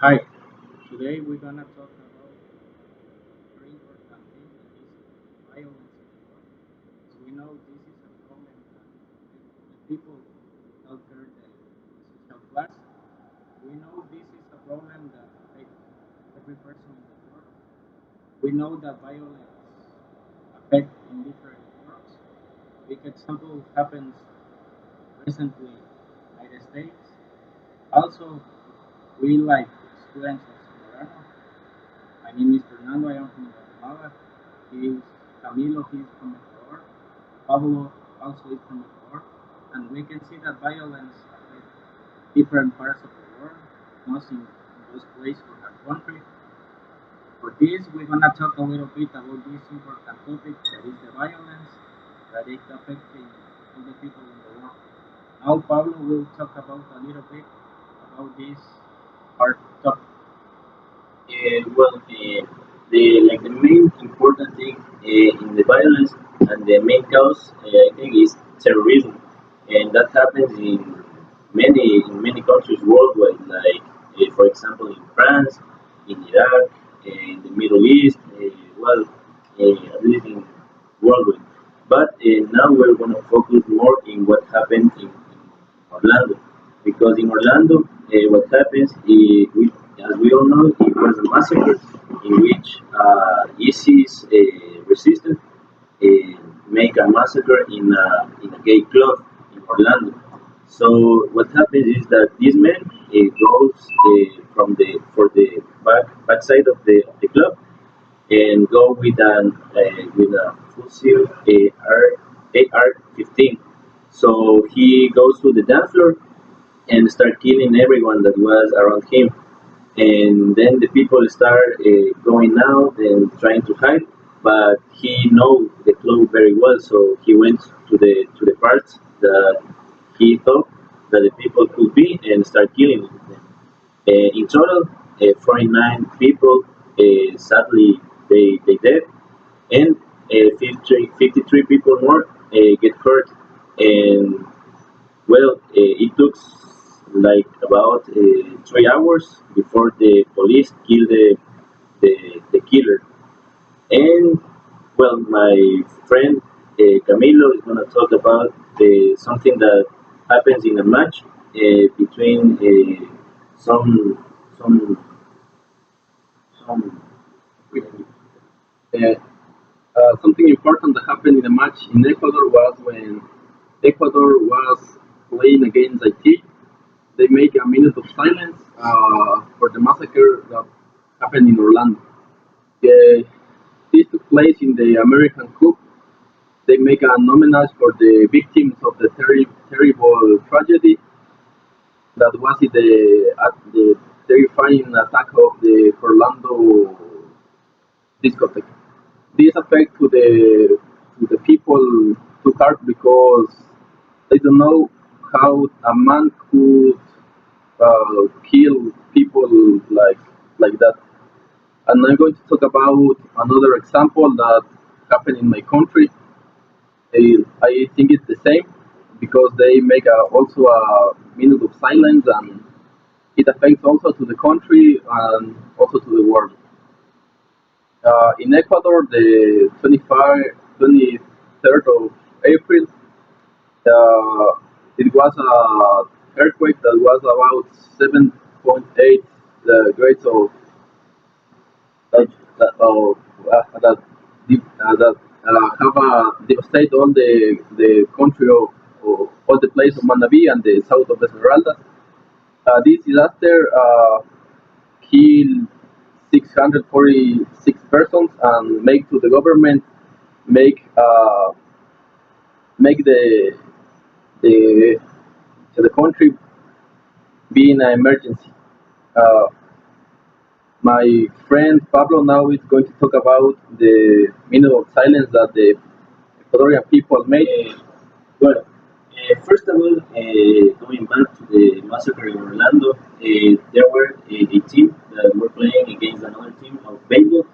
Hi, today we're gonna talk about a very important thing that is violence in the world. As we know, this is a problem that the people alter the social class. We know this is a problem that affects every person in the world. We know that violence affects in different forms. Big example happens recently in the United States. Also, we like students of Zamorano. My name is Fernando. I am from Guatemala. He is Camilo. He is from Ecuador. Pablo also is from Ecuador. And we can see that violence affects different parts of the world, not in those places or that country. For this, we're gonna talk a little bit about this important topic that is the violence that is affecting all the people in the world. Now, Pablo will talk about a little bit about this hard topic. The main important thing in the violence and the main cause, I think, is terrorism, and that happens in many countries worldwide. Like, for example, in France, in Iraq, in the Middle East. Everything worldwide. But now we're going to focus more in what happened in Orlando, because in Orlando, what happens is, as we all know, it was a massacre in which ISIS resisted make a massacre in a gay club in Orlando. So what happens is that this man goes from the for the backside of the club and go with a Fusil AR-15. So he goes to the dance floor and start killing everyone that was around him. And then the people start going out and trying to hide, but he know the club very well, so he went to the parts that he thought that the people could be and start killing them. In total, 49 people sadly they dead, and 53 people more get hurt. And it took like about 3 hours before the police killed the killer. And my friend Camilo is going to talk about something that happens in a match between some some some. Uh, Something important that happened in the match in Ecuador was when Ecuador was playing against Haiti. They make a minute of silence for the massacre that happened in Orlando. Uh, this took place in the American Cup. They make an homage for the victims of the terrible tragedy that was at the terrifying attack of the Orlando discotheque. This affect to the people too hard because they don't know how a man could kill people like that. And I'm going to talk about another example that happened in my country. I think it's the same because they make also a minute of silence, and it affects also to the country and also to the world. In Ecuador, the 23rd of April, it was a earthquake that was about 7.8 grades of that that have devastated all the country of all the place of Manabi and the south of Esmeralda. This disaster killed 646 persons and make to the government make make the the country be in an emergency. Uh, my friend Pablo now is going to talk about the minute of silence that the Ecuadorian people made. Uh, First of all, going back to the massacre in Orlando, there were a team that were playing against another team of baseball,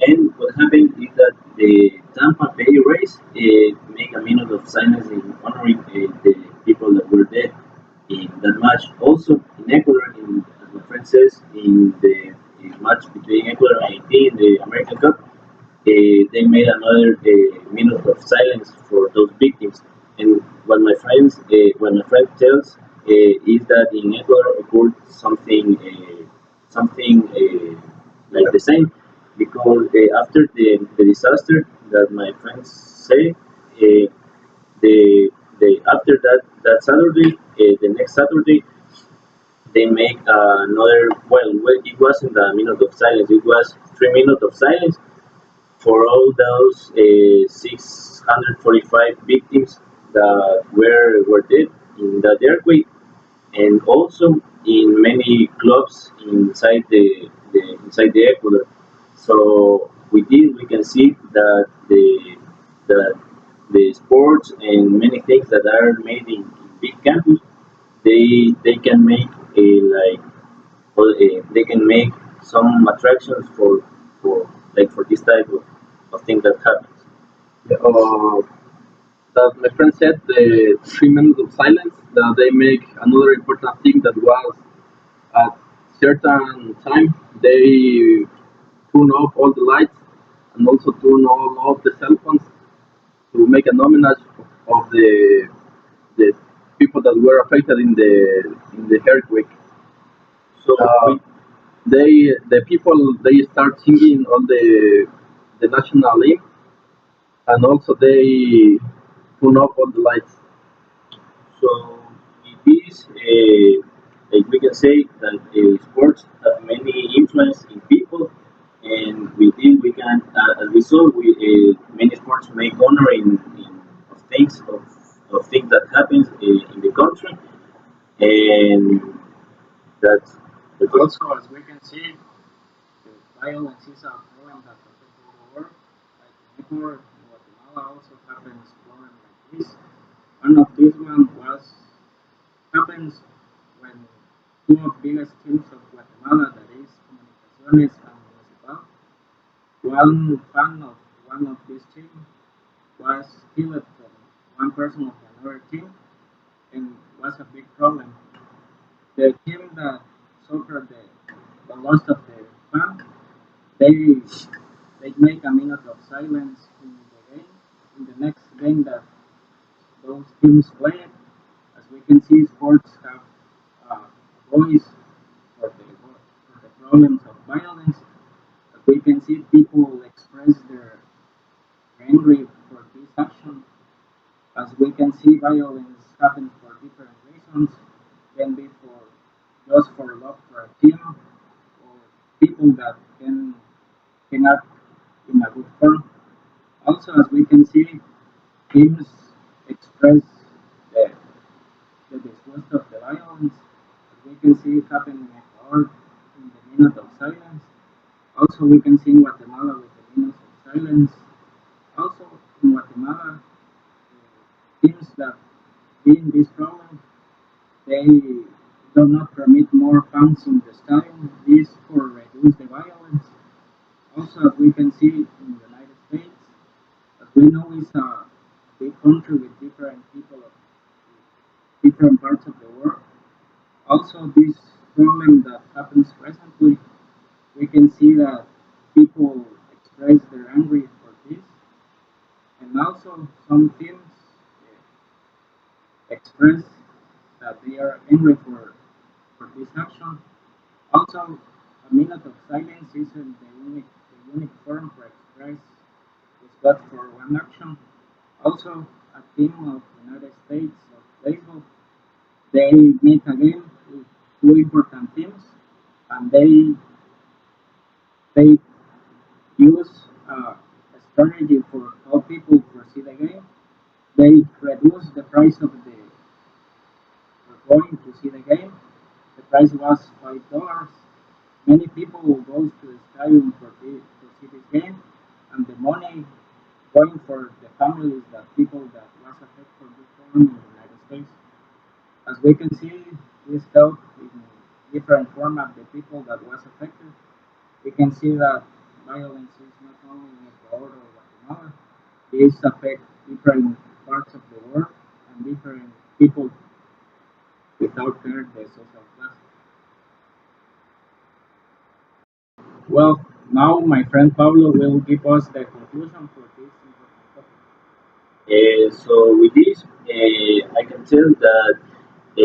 and what happened is that the Tampa Bay Rays make a minute of silence in honoring the people that were dead in that match. Also, in Ecuador, as my friend differences in the match between Ecuador and Haiti in the American Cup, they made another minute of silence for those victims. And what my friend tells is that in Ecuador occurred something like the same, because after the disaster that my friends say, the after that Saturday, the next Saturday, they make well, it wasn't a minute of silence, it was 3 minutes of silence for all those 645 victims that were dead in that earthquake, and also in many clubs inside the Ecuador. So with this, we can see that the sports and many things that are made in big campus, they can make a like they can make some attractions for this type of thing that happens. Uh, that my friend said the 3 minutes of silence that they make another important thing that was at certain time they turn off all the lights and also turn all of the cell phones to make an homage of the people that were affected in the earthquake. So Uh, we the people they start singing all the national hymn and also they turn off all the lights. So it is, like we can say that sports have many influence in people, and with this we can, as we saw, many sports make honor in of things that happens in the country, and that's that's it. Also, as we can see, the violence is a problem that affects all the world. Like in Ecuador, in Guatemala also happens problem like this. One of these one was happens when two of biggest teams of Guatemala, that is Comunicaciones and Municipal, one fan of one of these teams was killed from one person of another team and was a big problem. The team that suffered the loss of the fan, they they make a minute of silence in the game. In the next game that those teams play, as we can see, sports have a voice for the problems of violence. As we can see, people express their anger for this action. As we can see, violence happens for different reasons. Can be for just for love for a team, or people that can act in a good form. Also, as we can see, teams express the, the disgust of the violence. As we can see, it happened in Ecuador in the minute of silence. Also, we can see in Guatemala with the minutes of silence. Also, in Guatemala, teams that being this problem, they do not permit more fans in the stadium. This for reduce the violence. Also, as we can see in the United States, as we know, it's a big country with different people of different parts of the world. Also, this problem that happens presently, we can see that people express their anger for this, and also some teams express that they are angry for this action. Also, a minute of silence isn't the unique form for express respect for one action. Also, a team of United States of baseball, they meet again with two important teams, and they use a strategy for how people proceed the game. They reduce the price of the for going to see the game. The price was $5. Many people will go to the stadium to see this game, and the money going for the families that people that was affected for this problem in the United States. As we can see, this help in different format the people that was affected. We can see that violence is not only in Ecuador or Guatemala. This affects different parts of the world and different people without care the social class. Well, now my friend Pablo will give us the conclusion for this important topic. So with this, I can tell that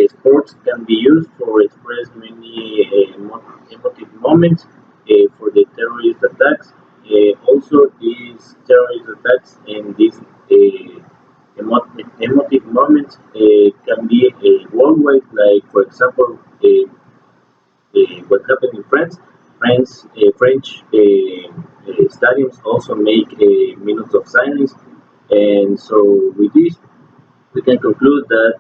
sports can be used for express many emotive moments for the terrorist attacks. Also, these terrorist attacks and these emotive moments can be worldwide, like for example, what happened in France. French stadiums also make minutes of silence, and so with this, we can conclude that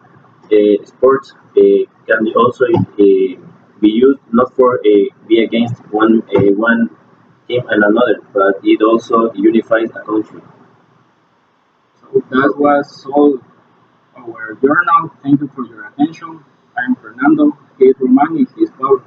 sports can also be used not for be against one team and another, but it also unifies a country. So that was all our journal. Thank you for your attention. I'm Fernando. He's Romani. He's Pablo.